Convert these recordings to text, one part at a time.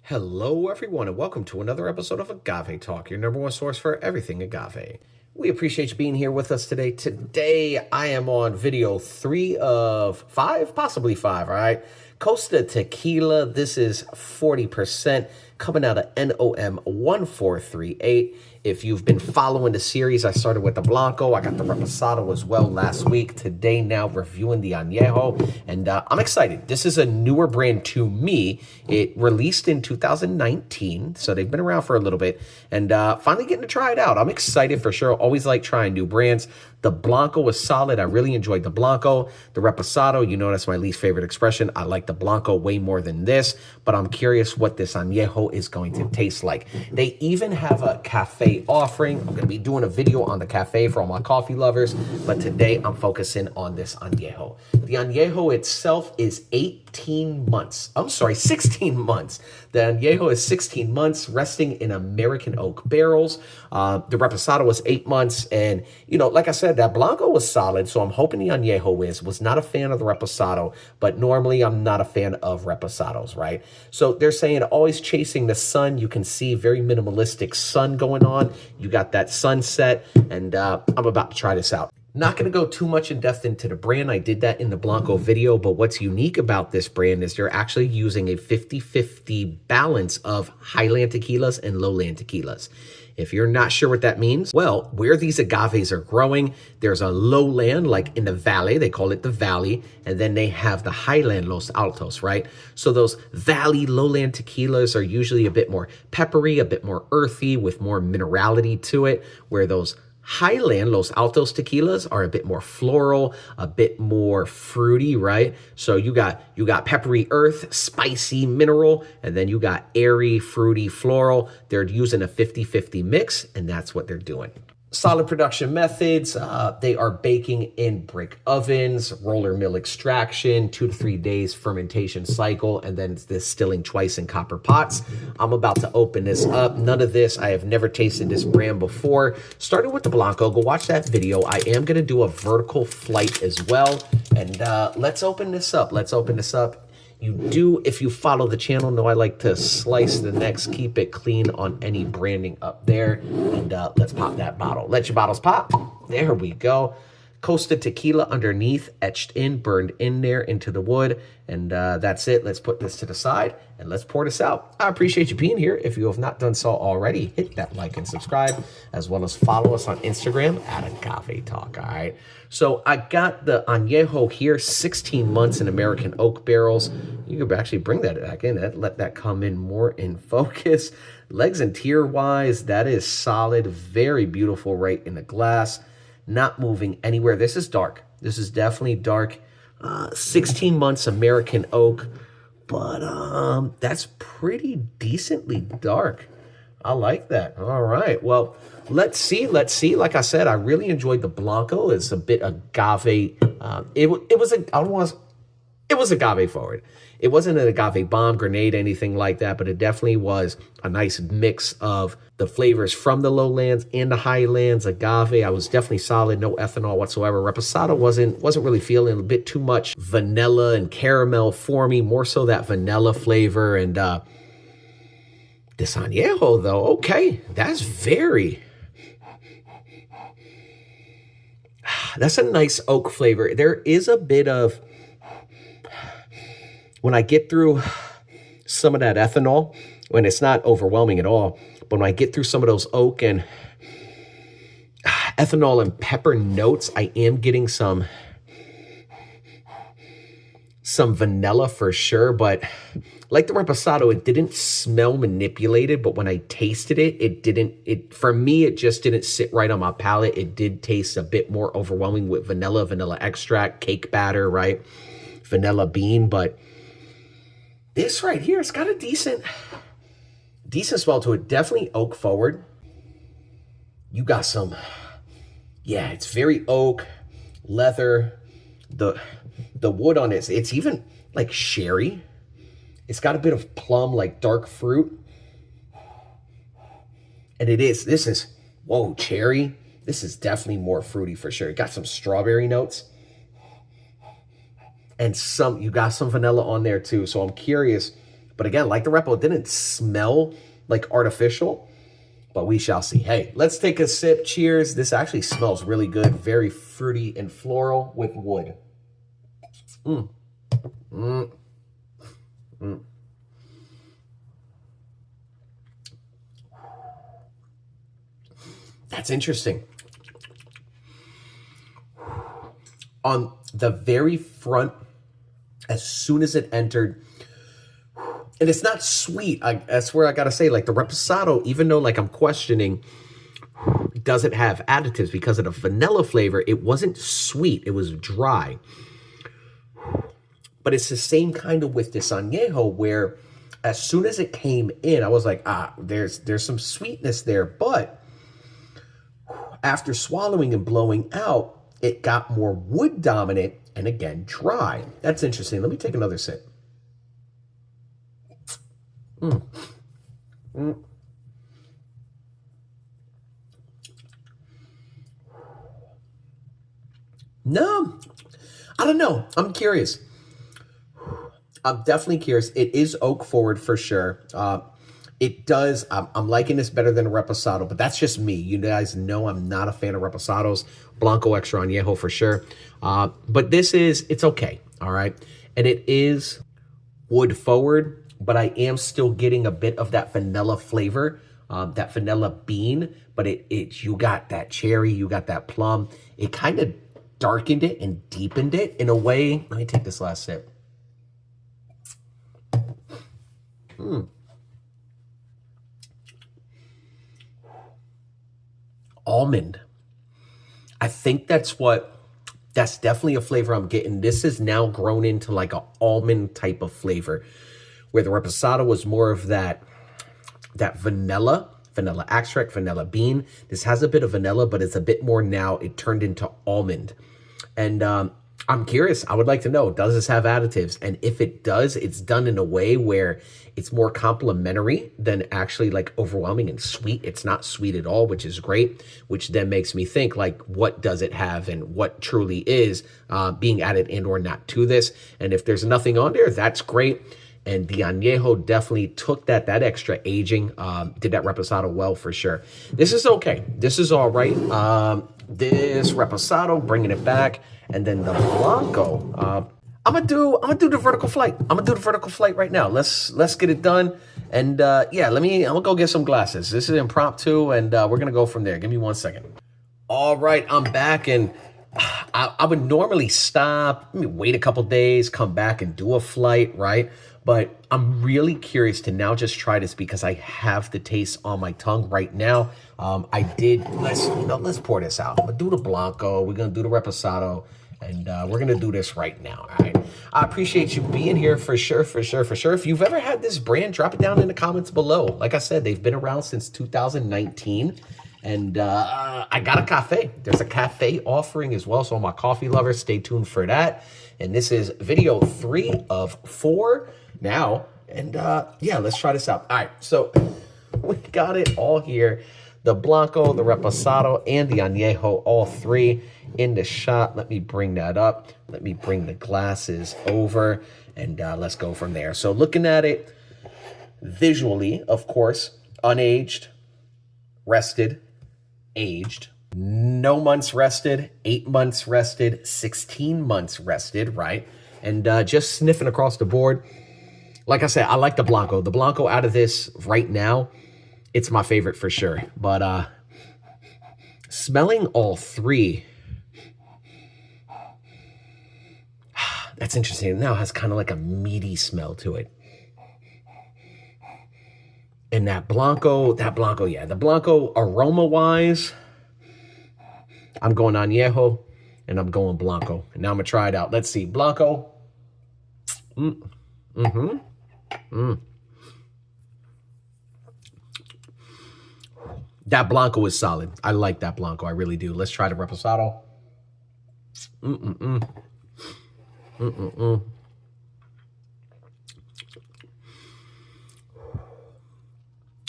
Hello, everyone, and welcome to another episode of Agave Talk, your number one source for everything agave. We appreciate you being here with us today. Today, I am on video 3 of 5, possibly 5, all right? Costa Tequila, this is 40%, coming out of NOM 1438. If you've been following the series, I started with the Blanco. I got the Reposado as well last week. Today, now reviewing the Añejo, and I'm excited. This is a newer brand to me. It released in 2019, so they've been around for a little bit, and finally getting to try it out. I'm excited for sure. Always like trying new brands. The Blanco was solid. I really enjoyed the Blanco. The Reposado, you know that's my least favorite expression. I like the Blanco way more than this, but I'm curious what this Añejo is going to taste like. They even have a cafe offering. I'm going to be doing a video on the cafe for all my coffee lovers, but today I'm focusing on this Añejo. The Añejo itself is 16 months. The Añejo is 16 months, resting in American oak barrels. The Reposado was 8 months, and, you know, like I said, that Blanco was solid, so I'm hoping the Añejo is. Was not a fan of the Reposado, but normally I'm not a fan of Reposados, right? So they're saying always chasing the sun. You can see very minimalistic sun going on. You got that sunset, and I'm about to try this out. Not going to go too much in depth into the brand. I did that in the Blanco video, but what's unique about this brand is they're actually using a 50-50 balance of highland tequilas and lowland tequilas. If you're not sure what that means, well, where these agaves are growing, there's a lowland, like in the valley, they call it the valley, and then they have the highland, Los Altos, right? So those valley lowland tequilas are usually a bit more peppery, a bit more earthy, with more minerality to it, where those highland, Los Altos tequilas are a bit more floral, a bit more fruity, right? So you got peppery earth, spicy mineral, and then you got airy, fruity, floral. They're using a 50-50 mix, and that's what they're doing. Solid production methods. They are baking in brick ovens, roller mill extraction, 2 to 3 days fermentation cycle, and then distilling twice in copper pots. I'm about to open this up. None of this, I have never tasted this brand before. Starting with the Blanco, go watch that video. I am going to do a vertical flight as well. And let's open this up. You do, if you follow the channel, know I like to slice the necks, keep it clean on any branding up there. And let's pop that bottle. Let your bottles pop. There we go. Costa Tequila underneath, etched in, burned in there into the wood. And that's it. Let's put this to the side and let's pour this out. I appreciate you being here. If you have not done so already, hit that like and subscribe, as well as follow us on Instagram at Agave Talk, all right? So I got the Añejo here, 16 months in American oak barrels. You could actually bring that back in, let that come in more in focus. Legs and tier-wise, that is solid, very beautiful right in the glass. Not moving anywhere. This is dark. This is definitely dark. 16 months American oak, but that's pretty decently dark. I like that. All right. Well, let's see. Like I said, I really enjoyed the Blanco. It's a bit agave. It was agave forward. It wasn't an agave bomb, grenade, anything like that, but it definitely was a nice mix of the flavors from the lowlands and the highlands. Agave, I was definitely solid, no ethanol whatsoever. Reposado wasn't really feeling, a bit too much vanilla and caramel for me, more so that vanilla flavor. And this Añejo, though, okay, that's a nice oak flavor. There is a bit of, when I get through some of that ethanol, when it's not overwhelming at all, but when I get through some of those oak and ethanol and pepper notes, I am getting some vanilla for sure. But like the Reposado, it didn't smell manipulated, but when I tasted it, for me, it just didn't sit right on my palate. It did taste a bit more overwhelming with vanilla extract, cake batter, right? Vanilla bean, but this right here, it's got a decent smell to it. Definitely oak forward. You got some, yeah, it's very oak, leather. The wood on it, it's even like sherry. It's got a bit of plum, like dark fruit. And this is, whoa, cherry. This is definitely more fruity for sure. It got some strawberry notes. And you got some vanilla on there too. So I'm curious But again, like the Repo, it didn't smell like artificial, but we shall see. Hey, let's take a sip. Cheers. This actually smells really good. Very fruity and floral with wood. Mm. Mm. Mm. That's interesting. On the very front, as soon as it entered, and it's not sweet. That's where I gotta say, like the reposado, even though like I'm questioning, does it have additives because of the vanilla flavor? It wasn't sweet. It was dry. But it's the same kind of with this añejo, where as soon as it came in, I was like, there's some sweetness there. But after swallowing and blowing out, it got more wood dominant and again dry. That's interesting. Let me take another sip. Mm. Mm. No, I don't know. I'm curious. I'm definitely curious. It is oak forward for sure. It does. I'm liking this better than a reposado, but that's just me. You guys know I'm not a fan of reposados. Blanco extra añejo for sure. But it's okay. All right. And it is wood forward, but I am still getting a bit of that vanilla flavor, that vanilla bean, but you got that cherry, you got that plum. It kind of darkened it and deepened it in a way. Let me take this last sip. Almond. I think that's definitely a flavor I'm getting. This is now grown into like an almond type of flavor, where the reposado was more of that vanilla extract, vanilla bean. This has a bit of vanilla, but it's a bit more now. It turned into almond. And I'm curious. I would like to know, does this have additives? And if it does, it's done in a way where it's more complimentary than actually like overwhelming and sweet. It's not sweet at all, which is great, which then makes me think like, what does it have and what truly is being added and or not to this? And if there's nothing on there, that's great. And the Añejo definitely took that extra aging, did that reposado well for sure. This is okay. This is all right. This reposado, bringing it back, and then the blanco. I'm gonna do the vertical flight. I'm gonna do the vertical flight right now. Let's get it done. And yeah, I'm gonna go get some glasses. This is impromptu, and we're gonna go from there. Give me 1 second. All right, I'm back, and I would normally stop, wait a couple days, come back and do a flight, right? But I'm really curious to now just try this because I have the taste on my tongue right now. Let's pour this out. I'm gonna do the blanco. We're gonna do the reposado, and we're gonna do this right now. All right. I appreciate you being here for sure. If you've ever had this brand, drop it down in the comments below. Like I said, they've been around since 2019. And I got a cafe. There's a cafe offering as well. So all my coffee lovers, stay tuned for that. And this is video 3 of 4 now. And yeah, let's try this out. All right, so we got it all here. The Blanco, the Reposado, and the Añejo, all 3 in the shot. Let me bring that up. Let me bring the glasses over, and let's go from there. So looking at it visually, of course, unaged, rested, aged, no months rested, 8 months rested, 16 months rested, right? And just sniffing across the board. Like I said, I like the Blanco. The Blanco out of this right now, it's my favorite for sure. But smelling all 3, that's interesting. It now has kind of like a meaty smell to it. And that Blanco, yeah. The Blanco, aroma-wise, I'm going Añejo, and I'm going Blanco. And now I'm going to try it out. Let's see. Blanco. That Blanco is solid. I like that Blanco. I really do. Let's try the Reposado.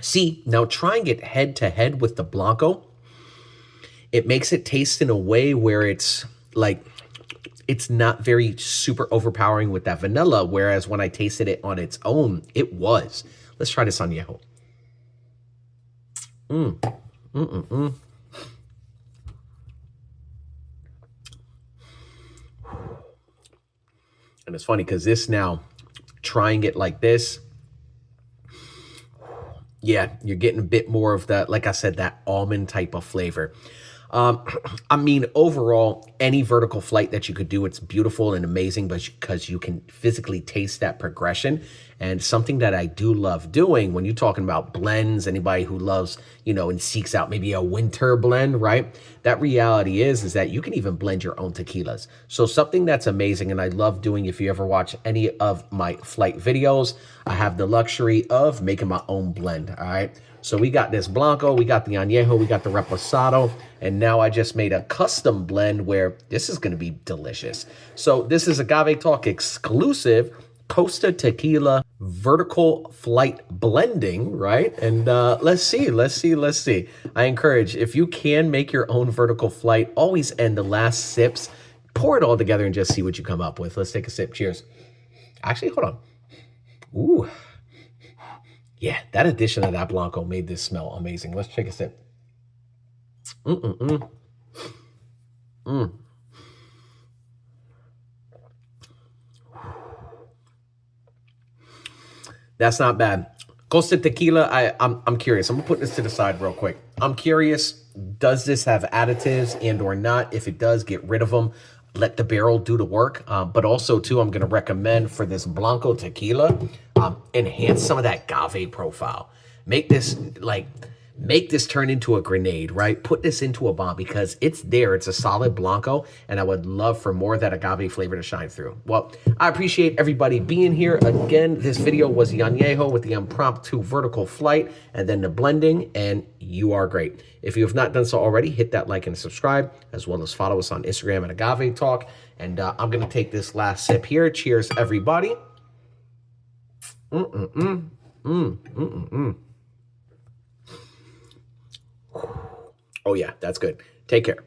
See, now trying it head to head with the Blanco, it makes it taste in a way where it's like, it's not very super overpowering with that vanilla, whereas when I tasted it on its own, it was. Let's try this Añejo. And it's funny because this now, trying it like this, yeah, you're getting a bit more of that, like I said, that almond type of flavor. I mean, overall, any vertical flight that you could do, it's beautiful and amazing, but because you can physically taste that progression. And something that I do love doing when you're talking about blends, anybody who loves, and seeks out maybe a winter blend, right? That reality is that you can even blend your own tequilas. So something that's amazing, and I love doing, if you ever watch any of my flight videos, I have the luxury of making my own blend, all right? So we got this Blanco, we got the Añejo, we got the Reposado, and now I just made a custom blend where this is going to be delicious. So this is Agave Talk exclusive Costa Tequila vertical flight blending, right? And let's see. I encourage, if you can make your own vertical flight, always end the last sips, pour it all together and just see what you come up with. Let's take a sip. Cheers. Actually, hold on. Ooh. Yeah, that addition of that Blanco made this smell amazing. Let's take a sip. That's not bad. Costa Tequila, I'm curious. I'm gonna put this to the side real quick. I'm curious, does this have additives and or not? If it does, get rid of them. Let the barrel do the work. But also, too, I'm gonna recommend for this Blanco Tequila, enhance some of that agave profile. Make this turn into a grenade, right? Put this into a bomb because it's there. It's a solid Blanco, and I would love for more of that agave flavor to shine through. Well, I appreciate everybody being here. Again, this video was the Añejo with the impromptu vertical flight and then the blending, and you are great. If you have not done so already, hit that like and subscribe, as well as follow us on Instagram at Agave Talk. And I'm going to take this last sip here. Cheers, everybody. Oh, yeah, that's good. Take care.